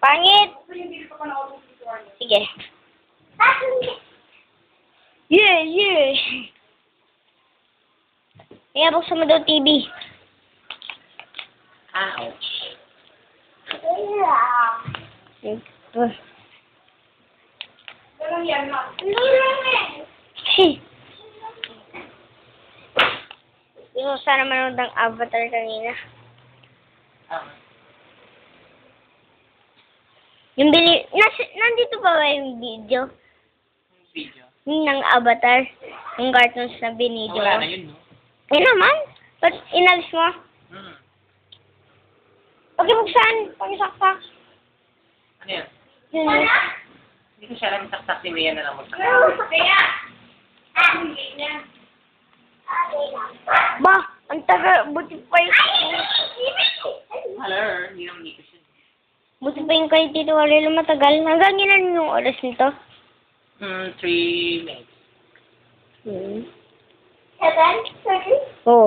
Pangit! Sige. Yeah! Kaya buksan mo daw TV. Ouch. Gusto sana manood ng Avatar kanina. Nandito pa ba yung video? Video. Yung ng Avatar. Yung cartoons na binidyo. Wala na yun, no? Eh naman? Ba't inalis mo? Pagkibuksan, pag-isaksak. Ano yan? Yun. Hindi ko siya alam saksak si Mia na lang magsak. Ba, ang taga, buti pa yung... Hello, hindi naman dito siya. Buti pa yung kay Tito Walilo matagal. Hanggang ilan yung oras nito? 3 minutes. 7? 30? Oo.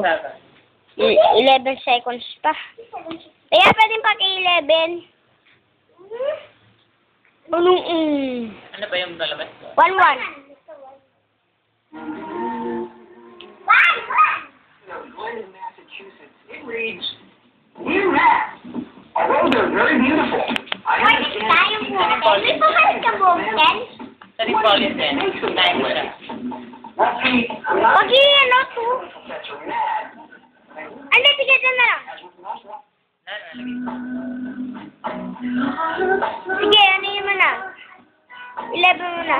11 seconds pa. Kaya pwedeng paki-11. Anong Ano ba yung lalabas ko? 1-1. Glen, Massachusetts. It reads, "Dear Matt, although they're very beautiful, I understand Sa rin police din. Time mo siya. Last week, I'm not Paki-ano to? Professor Matt. Ano, tigatan na lang. Sige, ano yun mo na? 11 mo na.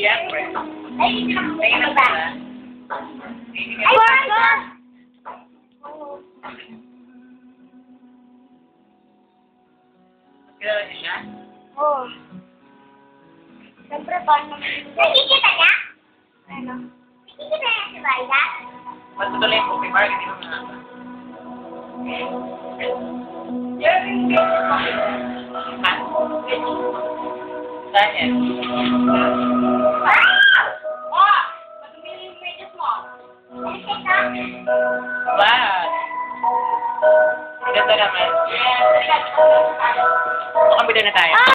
Siyempre. Ay, Tingin na ba? ay, Borgo! Kilala niyo siya? Oo. Siyempre, paano? Nakikita niya? Ano? Nakikita niya si Valda? Matutuloy po kay Mark. Hindi mo na. Ha? Saan yan? Wow! Ganda naman. Makabila na tayo.